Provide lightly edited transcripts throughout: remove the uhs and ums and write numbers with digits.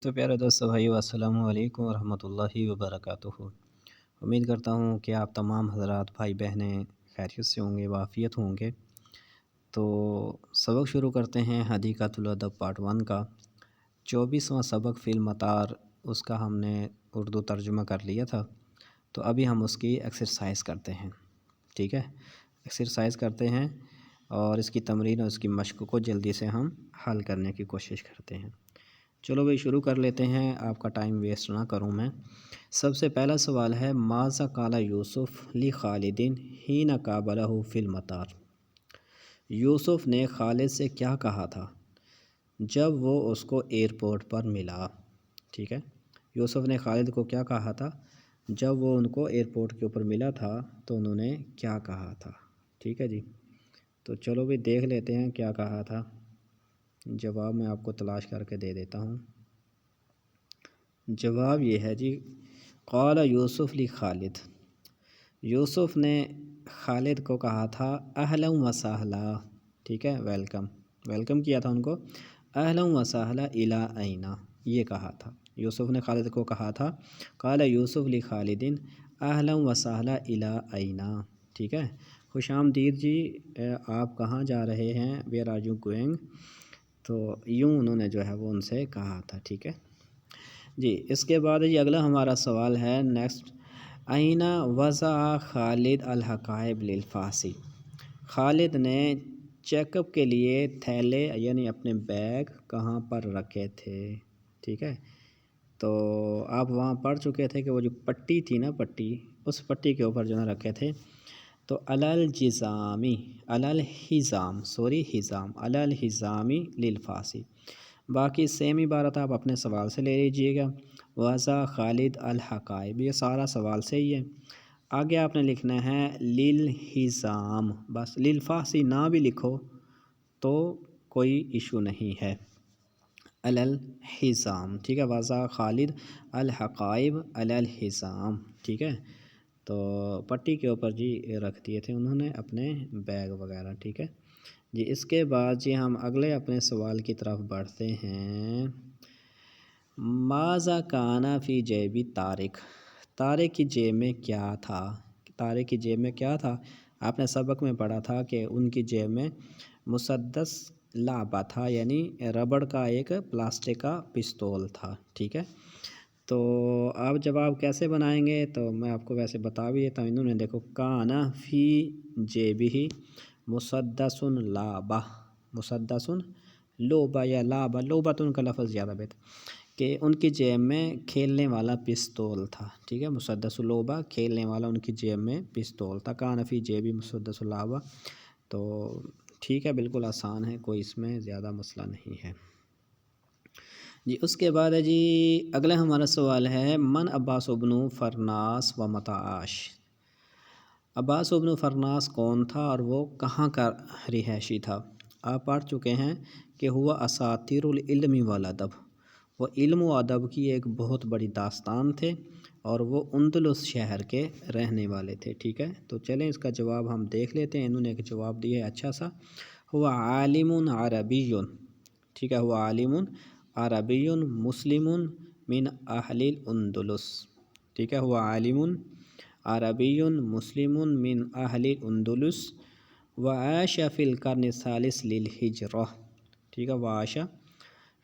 تو پیارے دوستو بھائیو السلام علیکم ورحمۃ اللہ وبرکاتہ۔ امید کرتا ہوں کہ آپ تمام حضرات بھائی بہنیں خیریت سے ہوں گے، وافیت ہوں گے۔ تو سبق شروع کرتے ہیں حدیقۃ الادب پارٹ 1 کا 24واں سبق فی المطار، اس کا ہم نے اردو ترجمہ کر لیا تھا۔ تو ابھی ہم اس کی ایکسرسائز کرتے ہیں، ٹھیک ہے؟ ایکسرسائز کرتے ہیں اور اس کی تمرین اور اس کی مشق کو جلدی سے ہم حل کرنے کی کوشش کرتے ہیں۔ چلو بھائی شروع کر لیتے ہیں، آپ کا ٹائم ویسٹ نہ کروں میں۔ سب سے پہلا سوال ہے ماذا قال یوسف لخالد حین قابلہ فی المطار۔ یوسف نے خالد سے کیا کہا تھا جب وہ اس کو ایئرپورٹ پر ملا؟ ٹھیک ہے، یوسف نے خالد کو کیا کہا تھا جب وہ ان کو ایئرپورٹ کے اوپر ملا تھا تو انہوں نے کیا کہا تھا؟ ٹھیک ہے جی، تو چلو بھی دیکھ لیتے ہیں کیا کہا تھا۔ جواب میں آپ کو تلاش کر کے دے دیتا ہوں۔ جواب یہ ہے جی، قال یوسف لخالد، یوسف نے خالد کو کہا تھا اہلا و سہلا، ٹھیک ہے، ویلکم کیا تھا ان کو، اہلا و سہلا الی اینا، یہ کہا تھا۔ یوسف نے خالد کو کہا تھا قال یوسف لخالد اہلا و سہلا الی اینا، ٹھیک ہے، خوش آمدید جی، آپ کہاں جا رہے ہیں، ویئر آر یو گوئنگ، تو یوں انہوں نے جو ہے وہ ان سے کہا تھا، ٹھیک ہے جی۔ اس کے بعد جی اگلا ہمارا سوال ہے نیکسٹ، این وضع خالد الحقائب للفاسی، خالد نے چیک اپ کے لیے تھیلے یعنی اپنے بیگ کہاں پر رکھے تھے؟ ٹھیک ہے، تو آپ وہاں پڑھ چکے تھے کہ وہ جو پٹی تھی نا، پٹی، اس پٹی کے اوپر جو ہے رکھے تھے۔ تو الالجزامی، الالحزام، سوری حزام، الالحزامی للفاسی، باقی سیم عبارت آپ اپنے سوال سے لے لیجئے گا۔ وضع خالد الحقائب، یہ سارا سوال سے ہی ہے۔ آگے آپ نے لکھنا ہے للحزام، بس للفاسی نہ بھی لکھو تو کوئی ایشو نہیں ہے، الالحزام، ٹھیک ہے، وضع خالد الحقائب الالحزام، ٹھیک ہے، تو پٹی کے اوپر جی رکھ دیے تھے انہوں نے اپنے بیگ وغیرہ، ٹھیک ہے جی۔ اس کے بعد جی ہم اگلے اپنے سوال کی طرف بڑھتے ہیں، ماذا کان فی جیب طارق، طارق کی جیب میں کیا تھا؟ طارق کی جیب میں کیا تھا؟ آپ نے سبق میں پڑھا تھا کہ ان کی جیب میں مسدس لعبہ تھا، یعنی ربڑ کا ایک پلاسٹک کا پستول تھا، ٹھیک ہے۔ تو آپ جواب کیسے بنائیں گے تو میں آپ کو ویسے بتا بھی دیتا ہوں، انہوں نے دیکھو کانا فی جیبہ مسدس لعبہ، مسدس لعبہ یا لعبہ، لعبہ تو ان کا لفظ زیادہ بہتر، کہ ان کی جیب میں کھیلنے والا پستول تھا، ٹھیک ہے، مسدس لعبہ کھیلنے والا ان کی جیب میں پستول تھا، کانا فی جیبی مسدس لعبہ، تو ٹھیک ہے، بالکل آسان ہے، کوئی اس میں زیادہ مسئلہ نہیں ہے جی۔ اس کے بعد ہے جی اگلا ہمارا سوال ہے من عباس ابن فرناس و متى عاش، عباس ابن فرناس کون تھا اور وہ کہاں کا رہائشی تھا؟ آپ پڑھ چکے ہیں کہ ہوا اساطیر العلم والادب، وہ علم و ادب کی ایک بہت بڑی داستان تھے اور وہ اندلس شہر کے رہنے والے تھے، ٹھیک ہے، تو چلیں اس کا جواب ہم دیکھ لیتے ہیں۔ انہوں نے ایک جواب دیا ہے اچھا سا، ہوا عالم عربی، ٹھیک ہے، ہوا عالم عربی مسلم من اہل الاندلس، ٹھیک ہے، ہوا عالم عربی مسلم من اہل الاندلس وعاش فی القرن الثالث للہجرہ، ٹھیک ہے، وعاش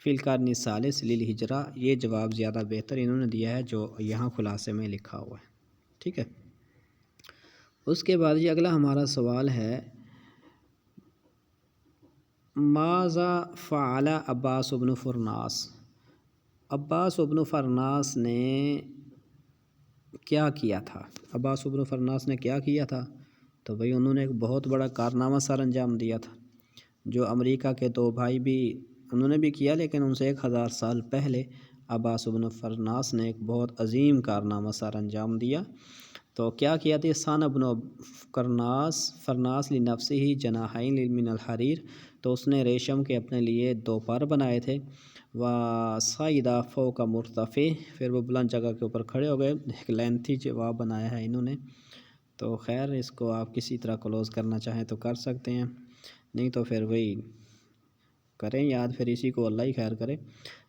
فی القرن الثالث للہجرہ، یہ جواب زیادہ بہتر انہوں نے دیا ہے جو یہاں خلاصے میں لکھا ہوا ہے، ٹھیک ہے۔ اس کے بعد یہ اگلا ہمارا سوال ہے ماذا فعل عباس ابن فرناس، عباس ابن فرناس نے کیا کیا تھا؟ عباس ابن فرناس نے کیا کیا تھا؟ تو بھئی انہوں نے ایک بہت بڑا کارنامہ سر انجام دیا تھا، جو امریکہ کے دو بھائی بھی انہوں نے بھی کیا، لیکن ان سے 1000 سال پہلے عباس ابن فرناس نے ایک بہت عظیم کارنامہ سر انجام دیا۔ تو کیا کیا تھا؟ سان ابن فرناس لنفسہ جناحین من الحریر، تو اس نے ریشم کے اپنے لیے 2 پر بنائے تھے، وصعد فوق مرتفع، پھر وہ بلند جگہ کے اوپر کھڑے ہو گئے، ایک لینتھی جواب بنایا ہے انہوں نے، تو خیر اس کو آپ کسی طرح کلوز کرنا چاہیں تو کر سکتے ہیں، نہیں تو پھر وہی کریں یاد، پھر اسی کو اللہ ہی خیر کرے۔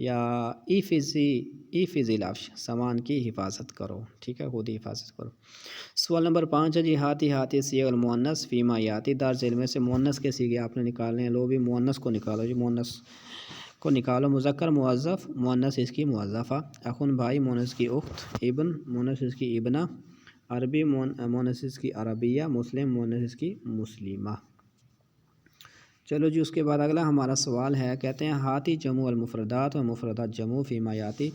یا ایفزی لفظ سامان کی حفاظت کرو، ٹھیک ہے، خود ہی حفاظت کرو۔ سوال نمبر 5 ہے جی، ہاتھی صیغ المؤنث فیما یاتی، درج ذیل میں سے مؤنث کے صیغے آپ نے نکالنے ہیں، لو بھی مؤنث کو نکالو جی، مؤنث کو نکالو۔ مذکر موظف، مؤنث اس کی موظفہ، اخن بھائی، مؤنث کی اخت، ابن مؤنث اس کی ابنہ، عربی مؤنث اس کی عربیہ، مسلم مؤنث اس کی مسلمہ۔ چلو جی، اس کے بعد اگلا ہمارا سوال ہے، کہتے ہیں ہاتھی جمع المفردات و مفردات جمع فیما یاتی،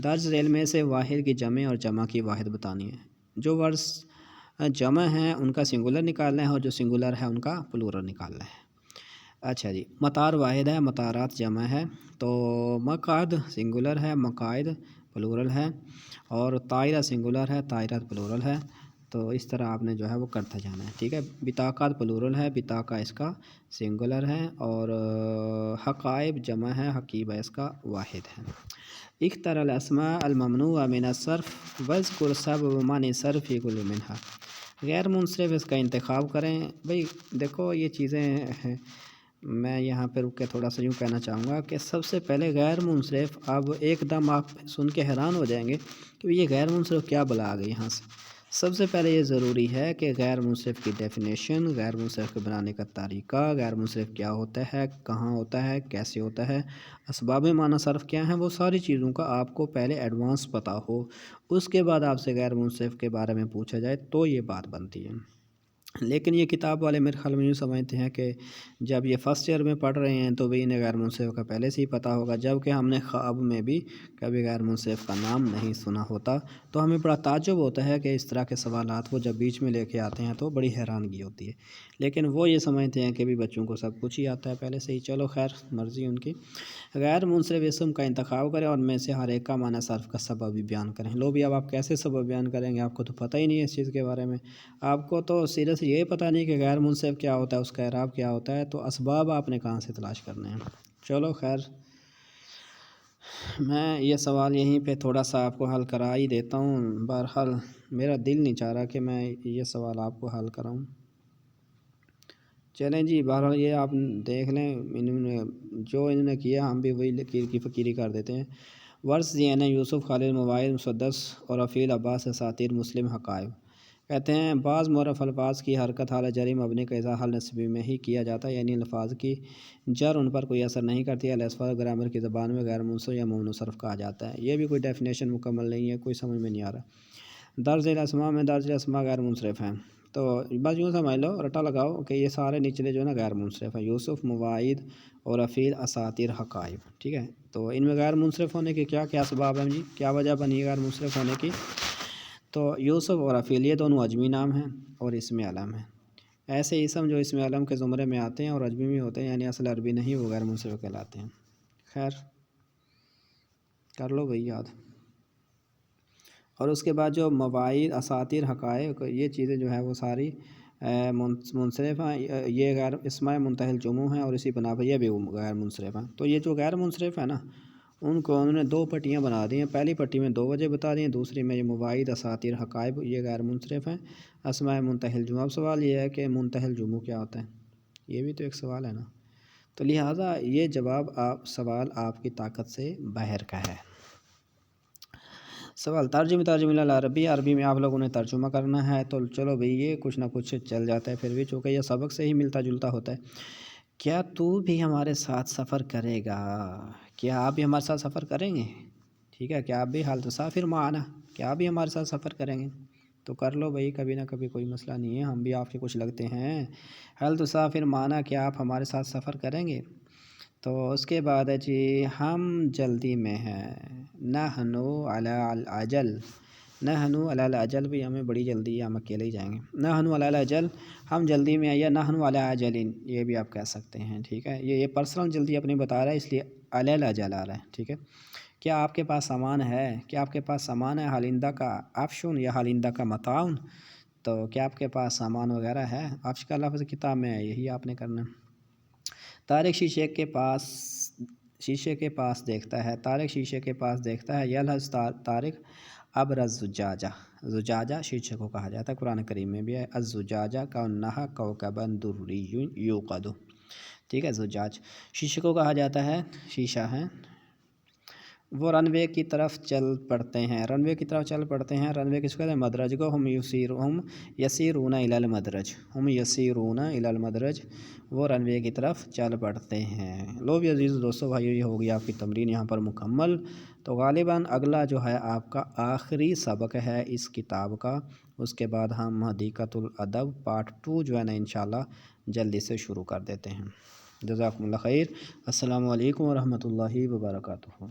درج ذیل میں سے واحد کی جمع اور جمع کی واحد بتانی ہے۔ جو ورڈز جمع ہیں ان کا سنگولر نکالنا ہے اور جو سنگولر ہے ان کا پلورل نکالنا ہے۔ اچھا جی، مطار واحد ہے، مطارات جمع ہے، تو مقعد سنگولر ہے، مقاعد پلورل ہے، اور طائرہ سنگولر ہے، طائرات پلورل ہے۔ تو اس طرح آپ نے جو ہے وہ کرتا جانا ہے، ٹھیک ہے۔ بطاقات پلورل ہے، بطاقہ اس کا سنگولر ہے، اور حقائب جمع ہے، حقیبہ اس کا واحد ہے۔ اختر الاسماء الممنوع من الصرف واذکر سبب منع صرف کل منہا، غیر منصرف اس کا انتخاب کریں۔ بھئی دیکھو یہ چیزیں ہیں، میں یہاں پہ رک کے تھوڑا سا یوں کہنا چاہوں گا کہ سب سے پہلے غیر منصرف، اب ایک دم آپ سن کے حیران ہو جائیں گے کہ یہ غیر منصرف کیا بلا آ گئی یہاں سے۔ سب سے پہلے یہ ضروری ہے کہ غیر منصرف کی ڈیفینیشن، غیر منصرف کے بنانے کا طریقہ، غیر منصرف کیا ہوتا ہے، کہاں ہوتا ہے، کیسے ہوتا ہے، اسباب معنی صرف کیا ہیں، وہ ساری چیزوں کا آپ کو پہلے ایڈوانس پتہ ہو، اس کے بعد آپ سے غیر منصرف کے بارے میں پوچھا جائے تو یہ بات بنتی ہے۔ لیکن یہ کتاب والے میرے خیال میں یوں سمجھتے ہیں کہ جب یہ فرسٹ ایئر میں پڑھ رہے ہیں تو بھی انہیں غیر منصرف کا پہلے سے ہی پتہ ہوگا، جب کہ ہم نے خواب میں بھی کبھی غیر منصرف کا نام نہیں سنا ہوتا، تو ہمیں بڑا تعجب ہوتا ہے کہ اس طرح کے سوالات وہ جب بیچ میں لے کے آتے ہیں تو بڑی حیرانگی ہوتی ہے۔ لیکن وہ یہ سمجھتے ہیں کہ بھی بچوں کو سب کچھ ہی آتا ہے پہلے سے ہی، چلو خیر مرضی ان کی۔ غیر منصرف اسم کا انتخاب کریں اور ان میں سے ہر ایک کا معنی صرف کا سبب بھی بیان کریں۔ لو بھی اب آپ کیسے سبب بیان کریں گے، آپ کو تو پتہ ہی نہیں ہے اس چیز کے بارے میں، آپ کو تو سیریس یہ پتہ نہیں کہ غیر منصرف کیا ہوتا ہے، اس کا اعراب کیا ہوتا ہے، تو اسباب آپ نے کہاں سے تلاش کرنے ہیں۔ چلو خیر، میں یہ سوال یہیں پہ تھوڑا سا آپ کو حل کرا ہی دیتا ہوں، بہرحال میرا دل نہیں چاہ رہا کہ میں یہ سوال آپ کو حل کراؤں۔ چلیں جی، بہرحال یہ آپ دیکھ لیں، انہوں نے کیا ہم بھی وہی لکیر کی فقیری کر دیتے ہیں۔ ورث یہ ہیں یوسف، خالد، مواعظ، مسدس اور رفیل، عباس، اساطیر، مسلم، حقائب۔ کہتے ہیں بعض معرف الفاظ کی حرکت حال جری مبنی کا اظہار حال نسبی میں ہی کیا جاتا ہے، یعنی الفاظ کی جر ان پر کوئی اثر نہیں کرتی ہے، الاسفار گرامر کی زبان میں غیر منصرف یا ممنوع صرف کہا جاتا ہے۔ یہ بھی کوئی ڈیفینیشن مکمل نہیں ہے، کوئی سمجھ میں نہیں آ رہا۔ درج الاسماء میں درج الاسماء غیر منصرف ہیں، تو بس یوں سمجھ لو، رٹا لگاؤ کہ یہ سارے نچلے جو ہے نا غیر منصرف ہیں، یوسف، مواعید اور رفیل، اساطیر، حقائب، ٹھیک ہے۔ تو ان میں غیر منصرف ہونے کے کیا کیا اسباب ہیں جی، کیا وجہ بنی غیر منصرف ہونے کی؟ تو یوسف اور رفیل یہ دونوں عجمی نام ہیں اور اسم علم ہیں۔ ایسے اسم جو اسم علم کے زمرے میں آتے ہیں اور عجمی بھی ہوتے ہیں، یعنی اصل عربی نہیں، وہ غیر منصرف کہلاتے ہیں۔ خیر کر لو بھئی یاد۔ اور اس کے بعد جو مواعید، اساطیر، حقائق، یہ چیزیں جو ہے وہ ساری منصرف ہیں، یہ غیر اسماء منتہی الجموع ہیں اور اسی بنا پر یہ بھی غیر منصرف ہیں۔ تو یہ جو غیر منصرف ہے نا، ان کو انہوں نے دو پٹیاں بنا دی ہیں، پہلی پٹی میں دو وجہ بتا دی ہیں، دوسری میں یہ مواعید، اساطیر، حقائب، یہ غیر منصرف ہیں، اسماء منتہی الجموع۔ اب سوال یہ ہے کہ منتہی الجموع کیا ہوتا ہے، یہ بھی تو ایک سوال ہے نا، تو لہٰذا یہ جواب سوال آپ کی طاقت سے باہر کا ہے۔ سوال ترجمہ العربی، عربی میں آپ لوگوں نے ترجمہ کرنا ہے، تو چلو بھئی یہ کچھ نہ کچھ چل جاتا ہے پھر بھی، چونکہ یہ سبق سے ہی ملتا جلتا ہوتا ہے۔ کیا تو بھی ہمارے ساتھ سفر کرے گا، کیا آپ بھی ہمارے ساتھ سفر کریں گے، ٹھیک ہے، کیا آپ بھی حال تسافر معنا، کیا آپ بھی ہمارے ساتھ سفر کریں گے، تو کر لو بھئی، کبھی نہ کبھی کوئی مسئلہ نہیں ہے، ہم بھی آپ کے کچھ لگتے ہیں۔ حال تسافر معنا، کیا آپ ہمارے ساتھ سفر کریں گے؟ تو اس کے بعد ہے جی، ہم جلدی میں ہیں، نحن علی العجل، نحن علی العجل، بھی ہمیں بڑی جلدی ہے، ہم اکیلے ہی جائیں گے، نحن علی العجل، ہم جلدی میں ہیں، یا نحن علی عجل، یہ بھی آپ کہہ سکتے ہیں، ٹھیک ہے۔ یہ پرسنل جلدی اپنی بتا رہا ہے، اس لیے علی العجل آ رہا ہے، ٹھیک ہے۔ کیا آپ کے پاس سامان ہے، کیا آپ کے پاس سامان ہے، حالندہ کا آفشن یا حالندہ کا متعاون، تو کیا آپ کے پاس سامان وغیرہ ہے، آفش کا لفظ کتاب میں ہے، یہی آپ نے کرنا ہے۔ طارق شیشے کے پاس دیکھتا ہے، طارق شیشے کے پاس دیکھتا ہے، یلحظ طارق ابرز زجاجہ، زجاجہ شیشے کو کہا جاتا ہے، قرآن کریم میں بھی ہے، الزجاجہ کأنہا کوکب دری یوقد، ٹھیک ہے، زجاج شیشے کو کہا جاتا ہے، شیشہ ہے، وہ رنوے کی طرف چل پڑتے ہیں، رنوے کی طرف چل پڑتے ہیں، رنوے کس کو کہتے ہیں؟ مدرج کو۔ ہم یسیرون الی المدرج، ہم یسیرون الی المدرج، وہ رنوے کی طرف چل پڑتے ہیں۔ لو بھی عزیز دوستو بھائیو، یہ ہوگی آپ کی تمرین یہاں پر مکمل۔ تو غالباً اگلا جو ہے آپ کا آخری سبق ہے اس کتاب کا، اس کے بعد ہم حدیقۃ الادب پارٹ 2 جو ہے نا انشاءاللہ جلدی سے شروع کر دیتے ہیں۔ جزاکم اللہ خیر۔ السلام علیکم ورحمۃ اللہ وبرکاتہ۔